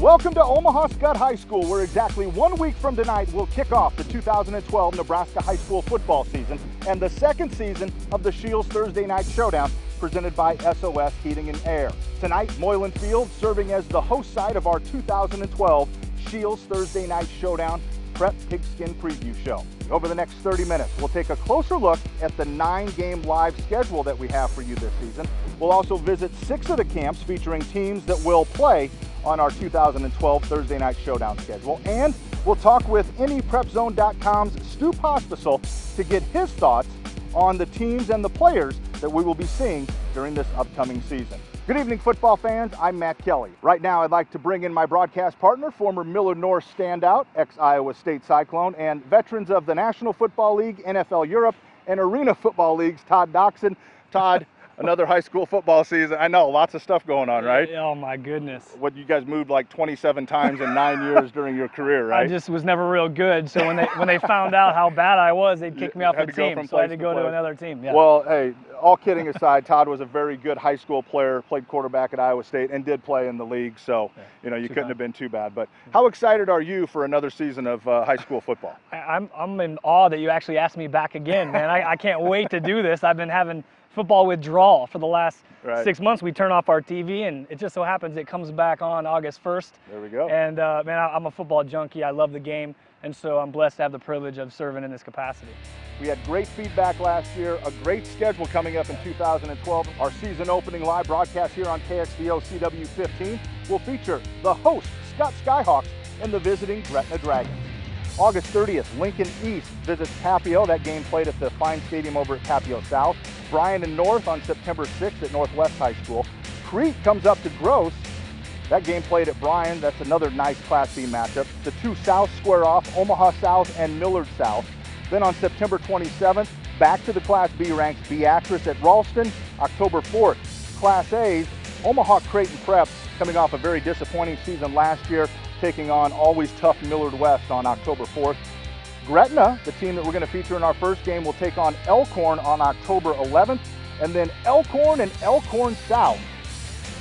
Welcome to Omaha Skutt High School, where exactly 1 week from tonight we'll kick off the 2012 Nebraska high school football season and the second season of the Scheels Thursday Night Showdown presented by SOS Heating and Air. Tonight, Moylan Field serving as the host site of our 2012 Scheels Thursday Night Showdown Prep Pigskin Preview Show. Over the next 30 minutes, we'll take a closer look at the 9-game live schedule that we have for you this season. We'll also visit 6 of the camps featuring teams that will play on our 2012 Thursday Night Showdown schedule. And we'll talk with NEPrepZone.com's STU POSPISIL to get his thoughts on the teams and the players that we will be seeing during this upcoming season. Good evening, football fans. I'm Matt Kelly. Right now, I'd like to bring in my broadcast partner, former Millard North Standout, ex-Iowa State Cyclone, and veterans of the National Football League, NFL Europe, and Arena Football Leagues, Todd Doxzon. Todd, another high school football season. I know, lots of stuff going on, right? Oh my goodness. What, you guys moved like 27 times in 9 years during your career, right? I just was never real good, so when they found out how bad I was, they'd kick me off the team, so I had to go to another team. Yeah. Well, hey, all kidding aside, Todd was a very good high school player, played quarterback at Iowa State, and did play in the league, so you know, you couldn't have been too bad. But how excited are you for another season of high school football? I'm in awe that you actually asked me back again, man. I can't wait to do this. I've been having football withdrawal for the last 6 months. We turn off our TV, and it just so happens it comes back on August 1st. There we go. And man, I'm a football junkie. I love the game, and so I'm blessed to have the privilege of serving in this capacity. We had great feedback last year, a great schedule coming up in 2012. Our season opening live broadcast here on KXVO CW15 will feature the host, SKUTT SKYHAWKS, and the visiting Gretna Dragons. August 30th, Lincoln East visits Papio. That game played at the fine stadium over at Papio South. Bryan and North on September 6th at Northwest High School. Crete comes up to Gross. That game played at Bryan. That's another nice Class B matchup. The two South square off, Omaha South and Millard South. Then on September 27th, back to the Class B ranks, Beatrice at Ralston. October 4th, Class A's, Omaha Creighton Prep, coming off a very disappointing season last year, taking on always tough Millard West on October 4th. Gretna, the team that we're going to feature in our first game, will take on Elkhorn on October 11th. And then Elkhorn and Elkhorn South,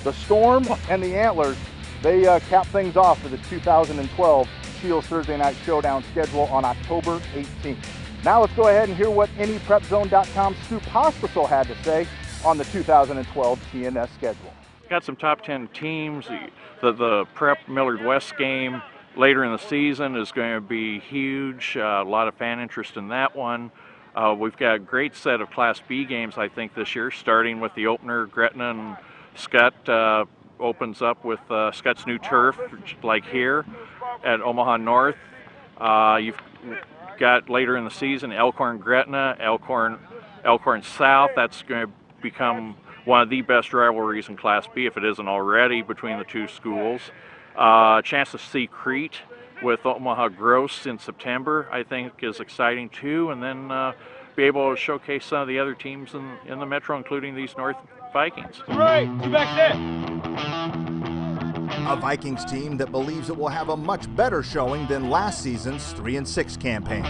the Storm and the Antlers, they cap things off for the 2012 Scheels Thursday Night Showdown schedule on October 18th. Now let's go ahead and hear what NEPrepZone.com's STU POSPISIL had to say on the 2012 TNS schedule. Got some top 10 teams. The Prep Millard West game later in the season is going to be huge. A lot of fan interest in that one. We've got a great set of Class B games, I think, this year, starting with the opener. Gretna and Skutt opens up with Skutt's new turf, like here at Omaha North. You've got later in the season Elkhorn Gretna, Elkhorn South. That's going to become one of the best rivalries in Class B, if it isn't already, between the two schools. Chance to see Crete with Omaha Gross in September, I think, is exciting too, and then be able to showcase some of the other teams in the Metro, including these North Vikings. Right, two back set. A Vikings team that believes it will have a much better showing than last season's 3-6 campaign.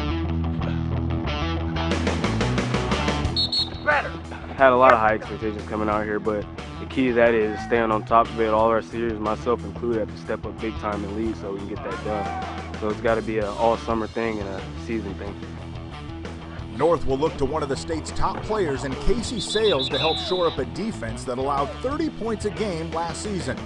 Better. Had a lot of high expectations coming out here, but the key to that is staying on top of it. All of our seniors, myself included, have to step up big time in league so we can get that done. So it's got to be an all-summer thing and a season thing. North will look to one of the state's top players in Casey Scheels to help shore up a defense that allowed 30 points a game last season.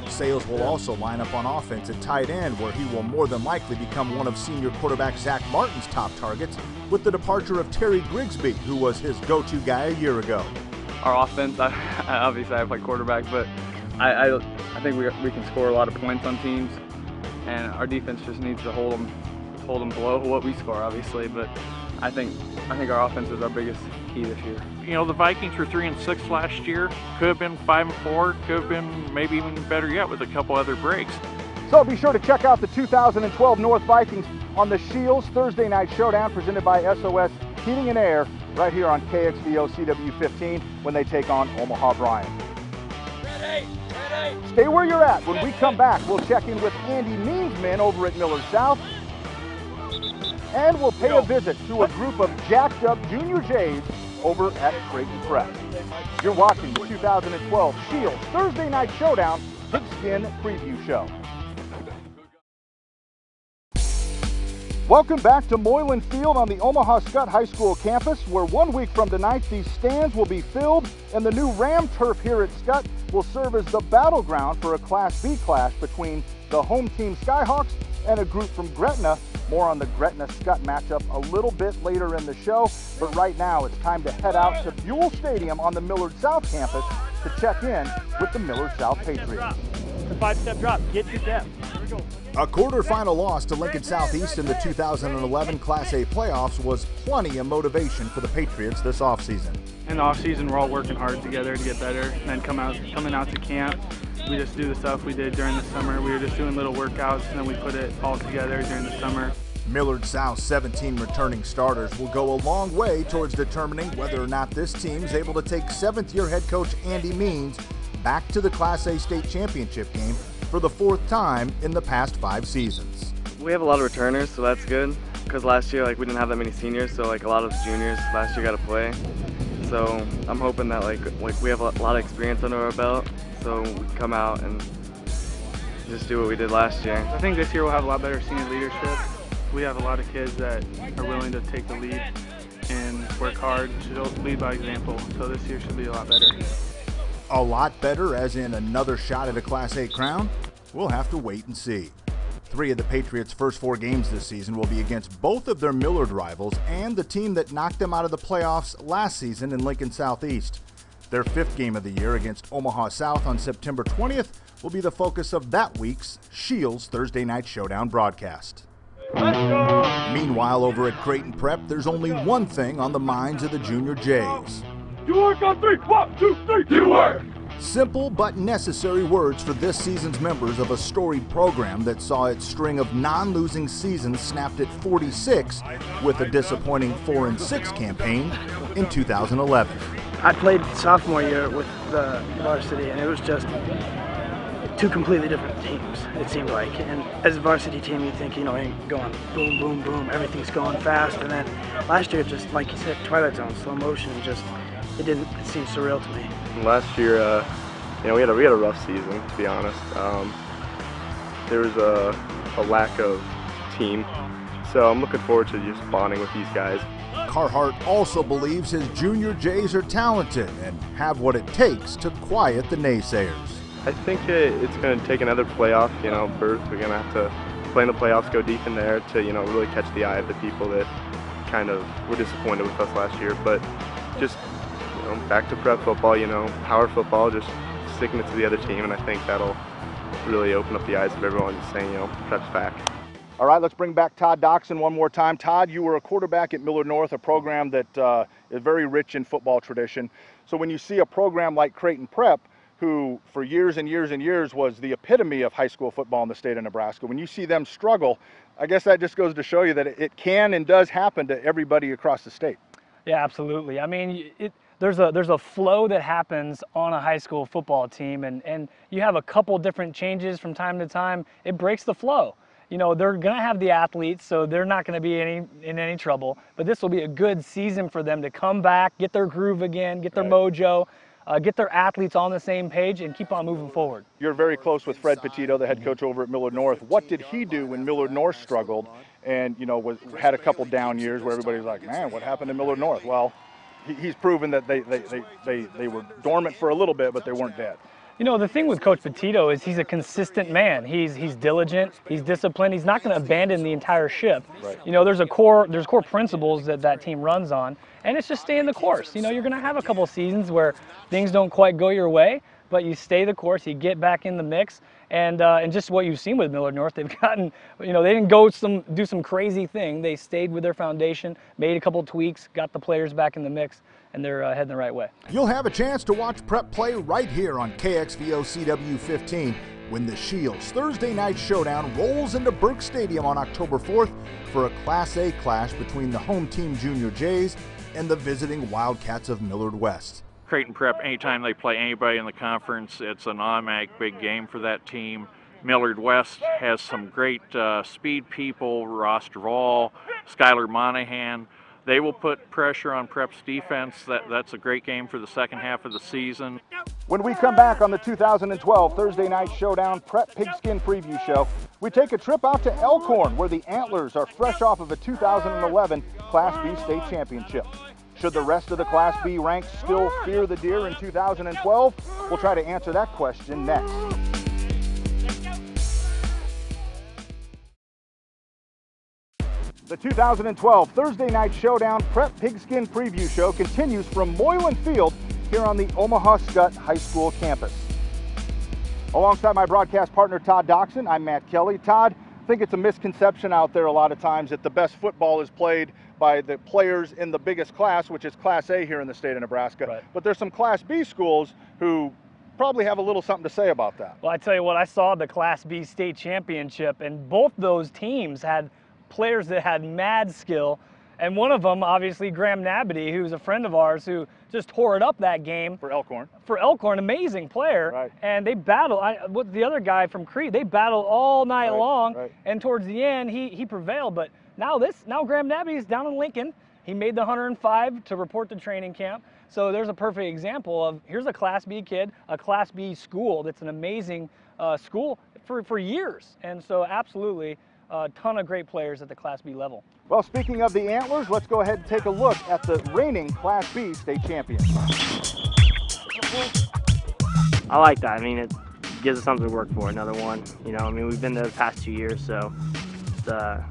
Scheels will also line up on offense at tight end, where he will more than likely become one of senior quarterback Zach Martin's top targets with the departure of Terry Grigsby, who was his go-to guy a year ago. Our offense, obviously I play quarterback, but I think we can score a lot of points on teams, and our defense just needs to hold them below what we score, obviously. But I think our offense is our biggest key this year. You know, the Vikings were 3-6 last year. Could have been 5-4. Could have been maybe even better yet with a couple other breaks. So be sure to check out the 2012 North Vikings on the Scheels Thursday Night Showdown presented by SOS Heating and Air right here on KXVO CW15 when they take on Omaha Bryan. Ready. Stay where you're at. When we come back, we'll check in with Andy Means' men over at Millard South, and we'll pay a visit to a group of jacked up junior Jays over at Creighton Prep. You're watching the 2012 Scheels Thursday Night Showdown Pigskin Preview Show. Welcome back to Moylan Field on the Omaha Skutt High School campus, where 1 week from tonight these stands will be filled and the new Ram turf here at Skutt will serve as the battleground for a Class B clash between the home team Skyhawks and a group from Gretna. More on the Gretna Skutt matchup a little bit later in the show, but right now it's time to head out to Buell Stadium on the Millard South campus to check in with the Millard South Patriots. It's a 5-step drop. Get your depth. Here we go. A quarterfinal loss to Lincoln Southeast in the 2011 Class A playoffs was plenty of motivation for the Patriots this offseason. In the offseason, we're all working hard together to get better, and then coming out to camp, we just do the stuff we did during the summer. We were just doing little workouts, and then we put it all together during the summer. Millard South's 17 returning starters will go a long way towards determining whether or not this team is able to take 7th-year head coach Andy Means back to the Class A state championship game for the 4th time in the past 5 seasons. We have a lot of returners, so that's good, because last year we didn't have that many seniors, so a lot of juniors last year got to play. So I'm hoping that we have a lot of experience under our belt, so we can come out and just do what we did last year. I think this year we'll have a lot better senior leadership. We have a lot of kids that are willing to take the lead and work hard to lead by example, so this year should be a lot better. A lot better, as in another shot at a Class A crown? We'll have to wait and see. 3 of the Patriots' first 4 games this season will be against both of their Millard rivals and the team that knocked them out of the playoffs last season in Lincoln Southeast. Their 5th game of the year against Omaha South on September 20th will be the focus of that week's Scheels Thursday Night Showdown broadcast. Meanwhile, over at Creighton Prep, there's only one thing on the minds of the Junior Jays. You work on 3. 1, 2, 3. You work. Simple but necessary words for this season's members of a storied program that saw its string of non-losing seasons snapped at 46 with a disappointing 4-6 campaign in 2011. I played sophomore year with the varsity, and it was just 2 completely different teams, it seemed like. And as a varsity team, you think, going boom, boom, boom, everything's going fast. And then last year, just like you said, Twilight Zone, slow motion, it seemed surreal to me. Last year, we had a rough season, to be honest. There was a lack of team, so I'm looking forward to just bonding with these guys. Carhart also believes his Junior Jays are talented and have what it takes to quiet the naysayers. I think it's going to take another playoff, berth. We're going to have to play in the playoffs, go deep in there to, really catch the eye of the people that kind of were disappointed with us last year. But just back to prep football, power football, just sticking it to the other team, and I think that'll really open up the eyes of everyone, just saying, prep's back. All right, let's bring back Todd Doxzon one more time. Todd, you were a quarterback at Millard North, a program that is very rich in football tradition. So when you see a program like Creighton Prep, who for years and years and years was the epitome of high school football in the state of Nebraska, when you see them struggle, I guess that just goes to show you that it can and does happen to everybody across the state. Yeah, absolutely. I mean, there's a flow that happens on a high school football team, and you have a couple different changes from time to time. It breaks the flow. They're going to have the athletes, so they're not going to be in any trouble. But this will be a good season for them to come back, get their groove again, get their mojo, get their athletes on the same page, and keep on moving forward. You're very close with Fred Petito, the head coach over at Millard North. What did he do when Millard North struggled and had a couple down years where everybody's like, man, what happened to Millard North? Well, he's proven that they were dormant for a little bit, but they weren't dead. The thing with Coach Petito is he's a consistent man. He's diligent, he's disciplined, he's not going to abandon the entire ship. Right. There's core principles that team runs on, and it's just staying the course. You're going to have a couple seasons where things don't quite go your way, but you stay the course, you get back in the mix, and just what you've seen with Millard North, they've gotten, they didn't go do some crazy thing. They stayed with their foundation, made a couple tweaks, got the players back in the mix, and they're heading the right way. You'll have a chance to watch Prep play right here on KXVO CW15 when the Scheels Thursday Night Showdown rolls into Burke Stadium on October 4th for a Class A clash between the home team Junior Jays and the visiting Wildcats of Millard West. Creighton Prep, anytime they play anybody in the conference, it's an automatic big game for that team. Millard West has some great speed people, Ross Duvall, Skylar Monahan. They will put pressure on Prep's defense. That's a great game for the second half of the season. When we come back on the 2012 Thursday Night Showdown Prep Pigskin Preview Show, we take a trip out to Elkhorn, where the Antlers are fresh off of a 2011 Class B state championship. Should the rest of the Class B ranks still fear the deer in 2012? We'll try to answer that question next. The 2012 Thursday Night Showdown Prep Pigskin Preview Show continues from Moylan Field here on the Omaha Skutt High School campus. Alongside my broadcast partner Todd Doxzon, I'm Matt Kelly. Todd, I think it's a misconception out there a lot of times that the best football is played by the players in the biggest class, which is Class A here in the state of Nebraska. Right. But there's some Class B schools who probably have a little something to say about that. Well, I tell you what, I saw the Class B state championship, and both those teams had players that had mad skill. And one of them, obviously, Graham Nabity, who's a friend of ours, who just tore it up that game. For Elkhorn. For Elkhorn, amazing player. Right. And they battled, with the other guy from Crete, they battled all night long. Right. And towards the end, he prevailed. But now Graham Nabity is down in Lincoln. He made the 105 to report to training camp. So there's a perfect example of, here's a Class B kid, a Class B school that's an amazing school for years. And so absolutely, a ton of great players at the Class B level. Well, speaking of the Antlers, let's go ahead and take a look at the reigning Class B state champions. I like that. I mean, it gives us something to work for, another one. You know, I mean, we've been there the past 2 years, so it's a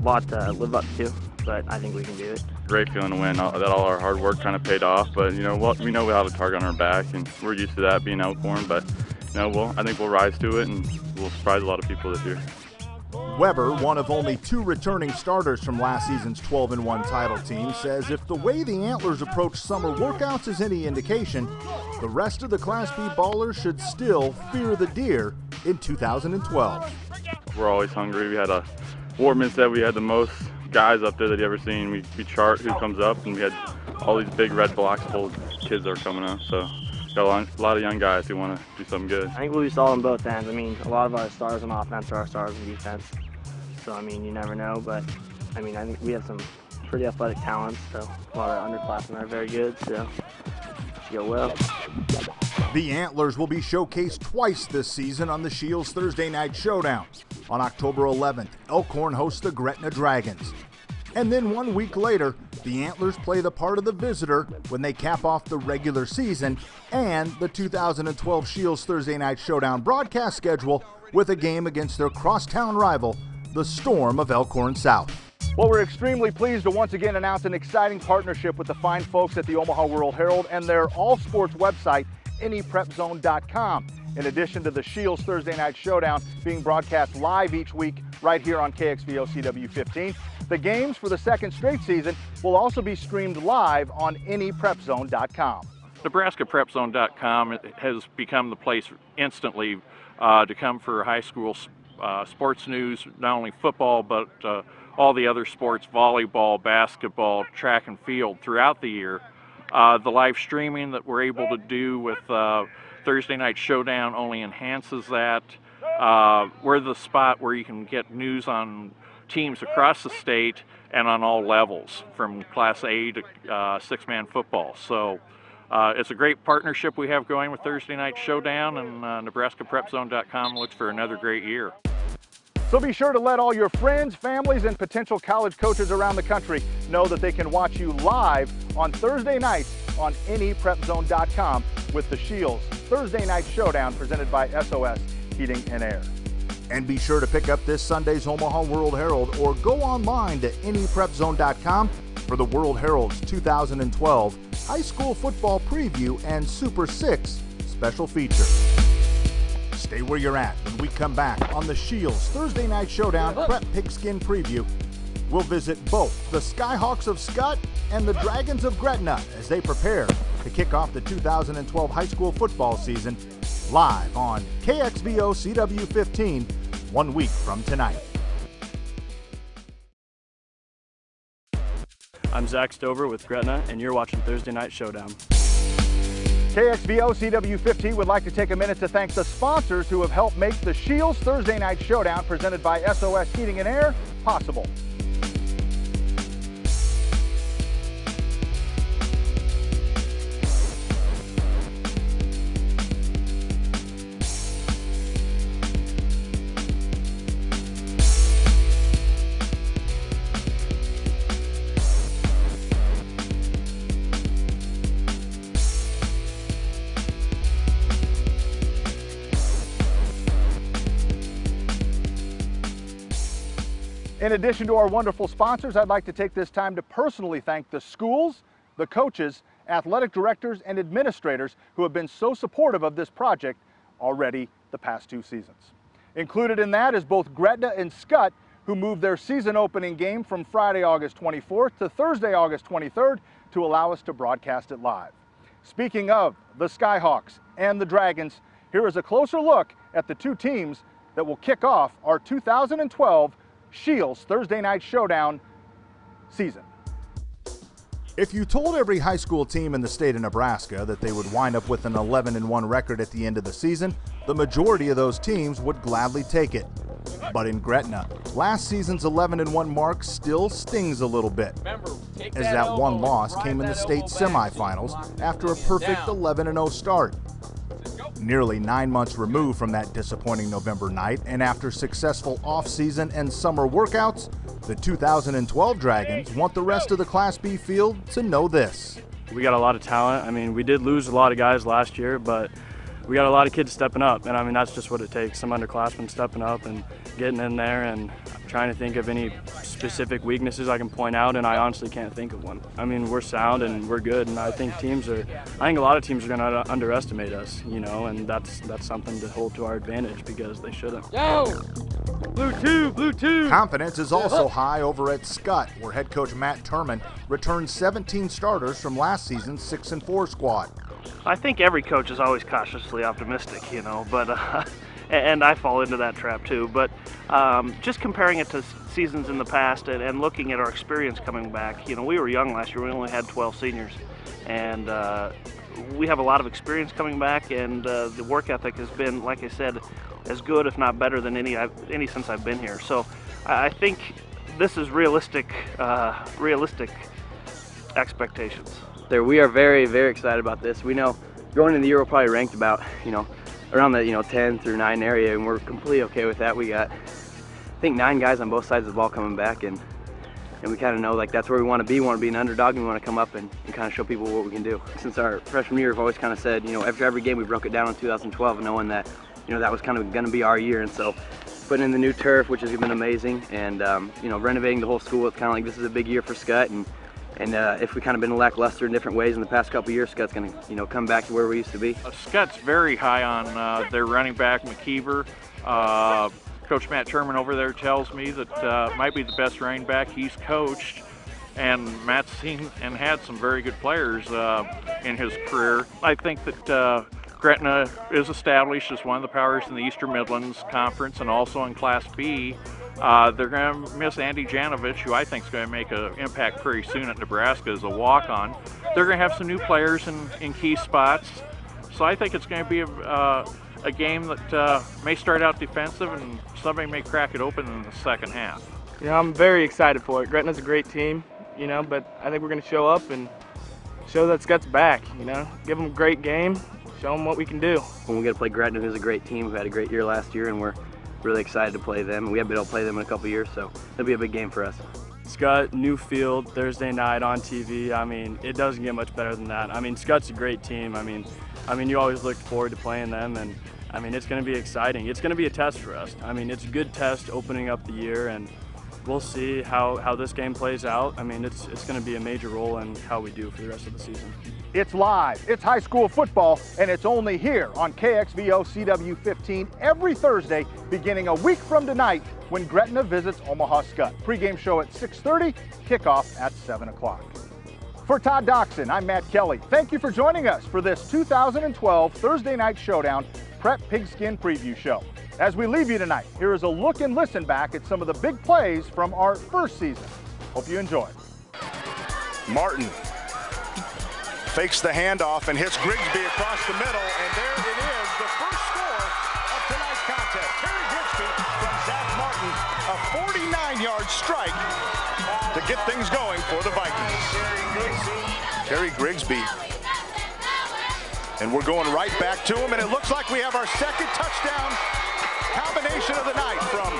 lot to live up to, but I think we can do it. Great feeling to win, that all our hard work kind of paid off, but you know what, we know we have a target on our back, and we're used to that being Elkhorn, but you know, I think we'll rise to it, and we'll surprise a lot of people this year. Weber, one of only 2 returning starters from last season's 12-1 title team, says if the way the Antlers approach summer workouts is any indication, the rest of the Class B ballers should still fear the deer in 2012. We're always hungry. We had Wartman said we had the most guys up there that you ever seen. We chart who comes up, and we had all these big red blocks full of kids that are coming up. So got a lot of young guys who want to do something good. I think we'll be solid on both ends. I mean, a lot of our stars on offense are our stars on defense. So, I mean, you never know, but, I mean, I think we have some pretty athletic talents, so a lot of underclassmen are very good, so it should go well. The Antlers will be showcased twice this season on the Scheels Thursday Night Showdown. On October 11th, Elkhorn hosts the Gretna Dragons. And then 1 week later, the Antlers play the part of the visitor when they cap off the regular season and the 2012 Scheels Thursday Night Showdown broadcast schedule with a game against their crosstown rival, the Storm of Elkhorn South. Well, we're extremely pleased to once again announce an exciting partnership with the fine folks at the Omaha World Herald and their all-sports website, anyprepzone.com. In addition to the Scheels Thursday Night Showdown being broadcast live each week right here on KXVO CW15, the games for the second straight season will also be streamed live on anyprepzone.com. NebraskaPrepZone.com has become the place instantly to come for high school sports news, not only football, but all the other sports, volleyball, basketball, track and field throughout the year. The live streaming that we're able to do with Thursday Night Showdown only enhances that. We're the spot where you can get news on teams across the state and on all levels, from Class A to six-man football. So it's a great partnership we have going with Thursday Night Showdown, and NebraskaPrepZone.com looks for another great year. So be sure to let all your friends, families, and potential college coaches around the country know that they can watch you live on Thursday nights on anyprepzone.com with the Scheels Thursday Night Showdown presented by SOS Heating and Air. And be sure to pick up this Sunday's Omaha World Herald or go online to anyprepzone.com for the World Herald's 2012 High School Football Preview and Super 6 special feature. Stay where you're at when we come back on the Scheels Thursday Night Showdown Prep Pigskin Preview. We'll visit both the Skyhawks of Skutt and the Dragons of Gretna as they prepare to kick off the 2012 high school football season live on KXVO CW15 1 week from tonight. I'm Zach Stover with Gretna, and you're watching Thursday Night Showdown. KXVO CW15 would like to take a minute to thank the sponsors who have helped make the Scheels Thursday Night Showdown presented by SOS Heating and Air possible. In addition to our wonderful sponsors, I'd like to take this time to personally thank the schools, the coaches, athletic directors, and administrators who have been so supportive of this project already the past 2 seasons. Included in that is both Gretna and Skutt, who moved their season opening game from Friday, August 24th to Thursday, August 23rd to allow us to broadcast it live. Speaking of the Skyhawks and the Dragons, here is a closer look at the 2 teams that will kick off our 2012 Scheels Thursday Night Showdown season. If you told every high school team in the state of Nebraska that they would wind up with an 11-1 record at the end of the season, the majority of those teams would gladly take it. But in Gretna, last season's 11-1 mark still stings a little bit, as that one loss came in the state semifinals after a perfect 11-0 start. Nearly 9 months removed from that disappointing November night, and after successful off-season and summer workouts, the 2012 Dragons want the rest of the Class B field to know this. We got a lot of talent. I mean, we did lose a lot of guys last year, but we got a lot of kids stepping up, and I mean, that's just what it takes. Some underclassmen stepping up and getting in there, and I'm trying to think of any specific weaknesses I can point out, and I honestly can't think of one. I mean, we're sound and we're good, and I think a lot of teams are going to underestimate us, you know, and that's something to hold to our advantage because they shouldn't. Yo! Blue 2, Blue 2! Confidence is also high over at Skutt, where head coach Matt Turman returned 17 starters from last season's 6-4 squad. I think every coach is always cautiously optimistic, you know, but and I fall into that trap too. But just comparing it to seasons in the past and looking at our experience coming back, you know, we were young last year. We only had 12 seniors, and we have a lot of experience coming back, and the work ethic has been, like I said, as good, if not better, than any since I've been here. So I think this is realistic expectations. We are very, very excited about this. We know going into the year we're probably ranked about, you know, around the 10 through 9 area, and we're completely okay with that. We got, I think, 9 guys on both sides of the ball coming back, and we kind of know like that's where we want to be. We want to be an underdog, and we want to come up and kind of show people what we can do. Since our freshman year, we've always kind of said, you know, after every game we broke it down in 2012, knowing that, you know, that was kind of going to be our year. And so putting in the new turf, which has been amazing, and you know, renovating the whole school, it's kind of like this is a big year for Skutt, and if we kind of been lackluster in different ways in the past couple of years, Skutt's going to, you know, come back to where we used to be. Skutt's very high on their running back, McKeever. Coach Matt Turman over there tells me that might be the best running back he's coached, and Matt's seen and had some very good players in his career. I think that Gretna is established as one of the powers in the Eastern Midlands Conference and also in Class B. They're going to miss Andy Janovich, who I think is going to make an impact pretty soon at Nebraska as a walk-on. They're going to have some new players in key spots. So I think it's going to be a game that may start out defensive and somebody may crack it open in the second half. You know, I'm very excited for it. Gretna's a great team, you know, but I think we're going to show up and show that Skutt's back, you know. Give them a great game, show them what we can do. When we get to play Gretna, who's a great team, who had a great year last year, and we're really excited to play them. We haven't been able to play them in a couple years, so it'll be a big game for us. Skutt, new field, Thursday night on TV. I mean, it doesn't get much better than that. I mean, Skutt's a great team. I mean, you always look forward to playing them, and I mean, it's going to be exciting. It's going to be a test for us. I mean, it's a good test opening up the year, and we'll see how this game plays out. I mean, it's going to be a major role in how we do for the rest of the season. It's live, it's high school football, and it's only here on KXVO CW15 every Thursday, beginning a week from tonight when Gretna visits Omaha Skutt. Pre-game show at 6:30, kickoff at 7 o'clock. For Todd Doxzon, I'm Matt Kelly. Thank you for joining us for this 2012 Thursday Night Showdown Prep Pigskin Preview Show. As we leave you tonight, here is a look and listen back at some of the big plays from our first season. Hope you enjoy. Martin fakes the handoff and hits Grigsby across the middle, and there it is, the first score of tonight's contest. Terry Grigsby from Zach Martin, a 49-yard strike to get things going for the Vikings. Terry Grigsby. And we're going right back to him, and it looks like we have our second touchdown combination of the night from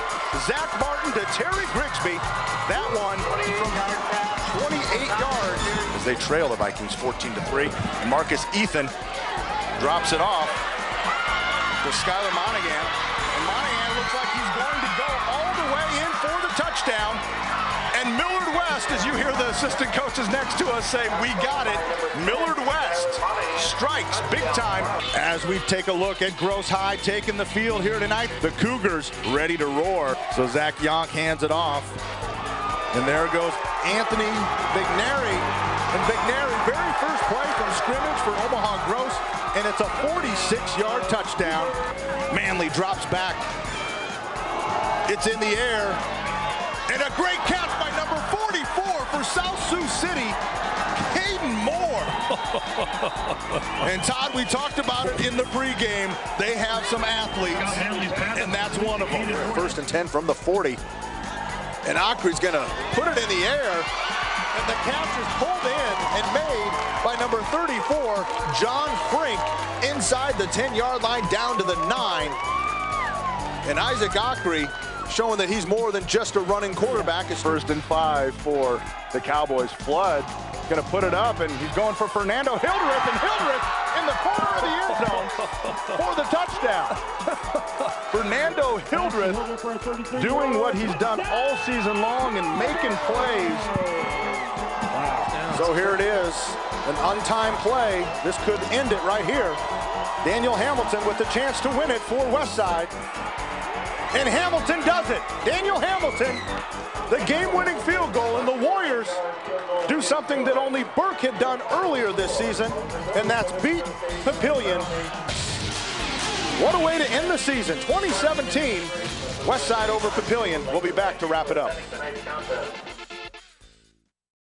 Zach Martin to Terry Grigsby. That one from 28 yards as they trail the Vikings 14-3. And Marcus Ethan drops it off to Skylar Monahan. And Monahan looks like he's going to go all the way in for the touchdown. And Millard West, as you hear the assistant coaches next to us say, we got it. Millard West strikes big time. As we take a look at Gross High taking the field here tonight, the Cougars ready to roar. So Zach Yonk hands it off. And there goes Anthony Vigneri. And Vigneri, very first play from scrimmage for Omaha Gross. And it's a 46-yard touchdown. Manley drops back. It's in the air. And a great catch by number 44 for South Sioux City, Caden Moore. And Todd, we talked about it in the pregame. They have some athletes, and that's one of them. 1st and 10 from the 40. And Acre's going to put it in the air. And the catch is pulled in and made by number 34, John Frink, inside the 10-yard line down to the 9. And Isaac Acre showing that he's more than just a running quarterback. It's 1st and 5 for the Cowboys. Flood going to put it up, and he's going for Fernando Hildreth, and Hildreth in the corner of the end zone for the touchdown. Fernando Hildreth doing what he's done all season long and making plays. So here it is, an untimed play. This could end it right here. Daniel Hamilton with the chance to win it for Westside. And Hamilton does it. Daniel Hamilton, the game-winning field goal, and the Warriors do something that only Burke had done earlier this season, and that's beat Papillion. What a way to end the season. 2017, Westside over Papillion. We'll be back to wrap it up.